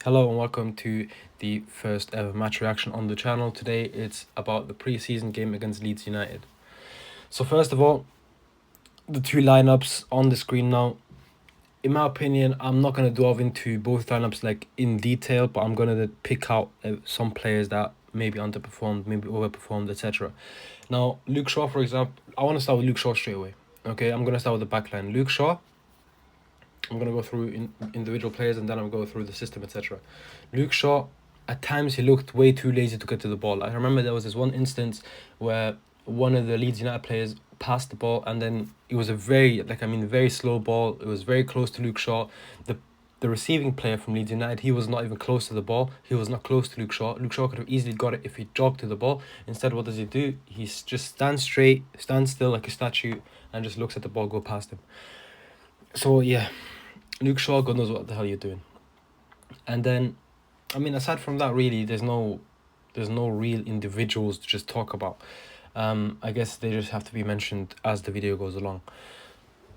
Hello and welcome to the first ever match reaction on the channel. Today it's about the pre-season game against Leeds United. So first of all, the two lineups on the screen now. In my opinion, I'm not going to delve into both lineups like in detail, but I'm going to pick out some players that maybe underperformed, maybe overperformed, etc. Now, Luke Shaw, for example, I want to start with Luke Shaw straight away. Okay, I'm going to start with the back line. Luke Shaw, I'm going to go through individual players and then I'll go through the system, etc. Luke Shaw, at times he looked way too lazy to get to the ball. I remember there was this one instance where one of the Leeds United players passed the ball and then it was a very slow ball. It was very close to Luke Shaw. The receiving player from Leeds United, he was not even close to the ball. He was not close to Luke Shaw. Luke Shaw could have easily got it if he jogged to the ball. Instead, what does he do? He just stands straight, stands still like a statue and just looks at the ball go past him. So yeah, Luke Shaw, God knows what the hell you're doing. And then, I mean, aside from that, really, there's no real individuals to just talk about. I guess they just have to be mentioned as the video goes along.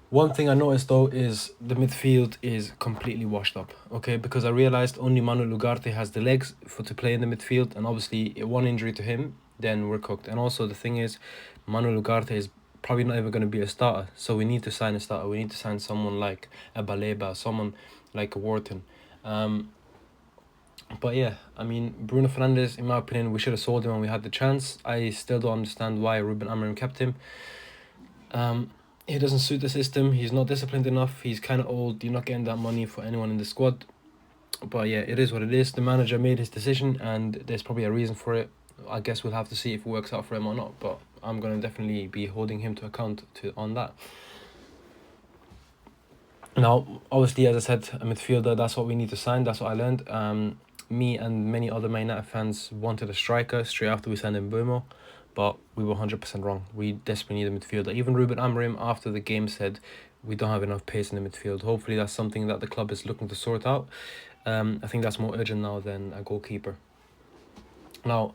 One thing I noticed though is the midfield is completely washed up. Okay, because I realized only Manuel Ugarte has the legs to play in the midfield, and obviously one injury to him, then we're cooked. And also the thing is, Manuel Ugarte is probably not even going to be a starter, so we need to sign a starter. We need to sign someone like a Baleba, someone like a Wharton. But yeah, I mean, Bruno Fernandes, in my opinion, we should have sold him when we had the chance. I still don't understand why Ruben Amorim kept him. He doesn't suit the system. He's not disciplined enough. He's kind of old. You're not getting that money for anyone in the squad. But yeah, it is what it is. The manager made his decision and there's probably a reason for it. I guess we'll have to see if it works out for him or not. But I'm going to definitely be holding him to account on that. Now, obviously, as I said, a midfielder, that's what we need to sign. That's what I learned. Me and many other Man United fans wanted a striker straight after we signed Mbeumo, but we were 100% wrong. We desperately need a midfielder. Even Ruben Amorim after the game said we don't have enough pace in the midfield. Hopefully that's something that the club is looking to sort out. I think that's more urgent now than a goalkeeper. Now,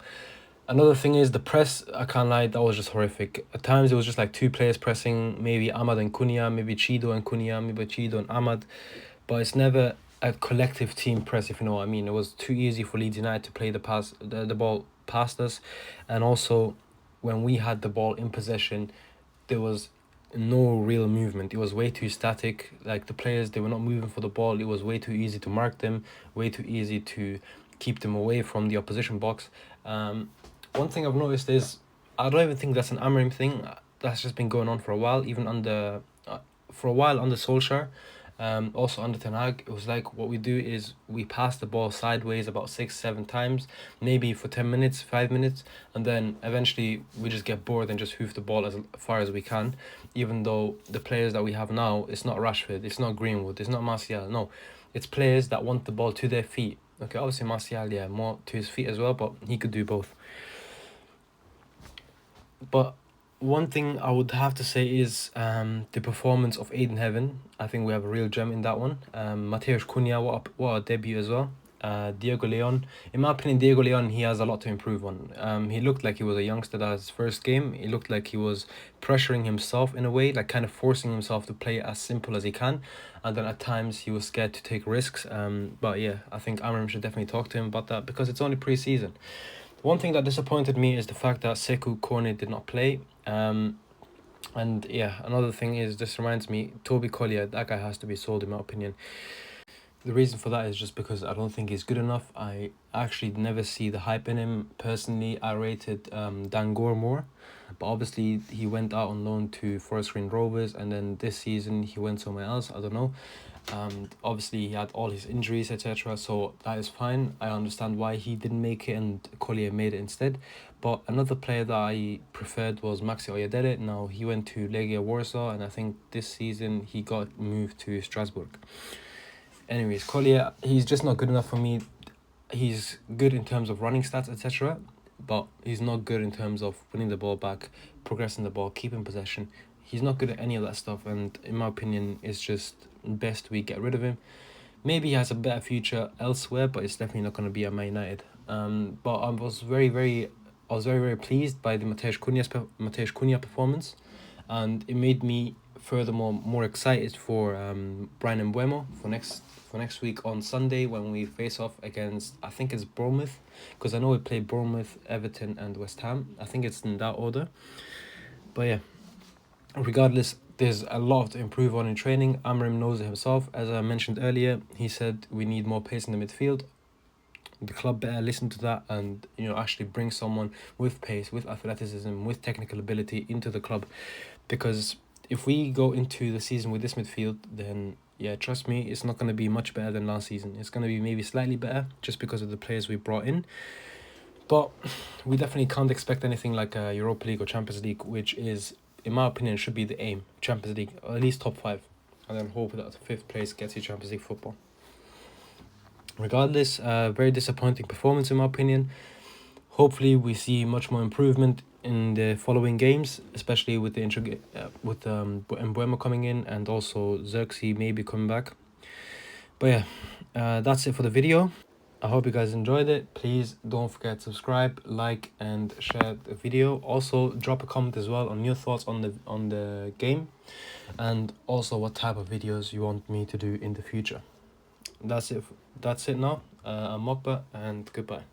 another thing is the press. I can't lie, that was just horrific. At times it was just like two players pressing, maybe Ahmad and Cunha, maybe Chido and Cunha, maybe Chido and Ahmad, but it's never a collective team press, if you know what I mean. It was too easy for Leeds United to play the ball past us, and also when we had the ball in possession, there was no real movement. It was way too static. Like the players, they were not moving for the ball. It was way too easy to mark them, way too easy to keep them away from the opposition box. One thing I've noticed is I don't even think that's an Amorim thing. That's just been going on for a while, even under Solskjaer. Also under Ten Hag, it was like what we do is we pass the ball sideways about 6-7 times, maybe for 10 minutes, 5 minutes, and then eventually we just get bored and just hoof the ball as far as we can. Even though the players that we have now, it's not Rashford, it's not Greenwood, it's not Martial. No, it's players that want the ball to their feet. Okay, obviously Martial, yeah, more to his feet as well, but he could do both. But one thing I would have to say is the performance of Aiden Heaven. I think we have a real gem in that one. Mateusz Cunha, what a debut as well. Diego Leon. In my opinion, Diego Leon, he has a lot to improve on. He looked like he was a youngster that his first game. He looked like he was pressuring himself in a way, like kind of forcing himself to play as simple as he can. And then at times he was scared to take risks. But yeah, I think Amorim should definitely talk to him about that because it's only pre-season. One thing that disappointed me is the fact that Sekou Kone did not play. And yeah, another thing is, this reminds me, Toby Collier, that guy has to be sold in my opinion. The reason for that is just because I don't think he's good enough. I actually never see the hype in him. Personally, I rated Dan Gore more. But obviously, he went out on loan to Forest Green Rovers. And then this season, he went somewhere else. I don't know. Obviously, he had all his injuries, etc. So that is fine. I understand why he didn't make it and Collier made it instead. But another player that I preferred was Maxi Oyedele. Now, he went to Legia Warsaw. And I think this season, he got moved to Strasbourg. Anyways, Collier, he's just not good enough for me. He's good in terms of running stats, etc. But he's not good in terms of winning the ball back, progressing the ball, keeping possession. He's not good at any of that stuff. And in my opinion, it's just best we get rid of him. Maybe he has a better future elsewhere, but it's definitely not going to be at Man United. But I was very, very pleased by the Mateusz Cunha performance. And it made me furthermore more excited for Brian Mbeumo for next week on Sunday when we face off against, I think it's Bournemouth, because I know we play Bournemouth, Everton and West Ham. I think it's in that order. But yeah, regardless, there's a lot to improve on in training. Amrim knows it himself. As I mentioned earlier, he said we need more pace in the midfield. The club better listen to that and, you know, actually bring someone with pace, with athleticism, with technical ability into the club. Because if we go into the season with this midfield, then yeah, trust me, it's not going to be much better than last season. It's going to be maybe slightly better just because of the players we brought in. But we definitely can't expect anything like a Europa League or Champions League, which is, in my opinion, should be the aim. Champions League, or at least top 5. And then hope that 5th place gets you Champions League football. Regardless, very disappointing performance in my opinion. Hopefully we see much more improvement in the following games, especially with the Mbuemo coming in and also Xerxes maybe coming back. But yeah, that's it for the video. I hope you guys enjoyed it. Please don't forget to subscribe, like and share the video. Also drop a comment as well on your thoughts on the game, and also what type of videos you want me to do in the future. That's it now. I'm Mokba, and goodbye.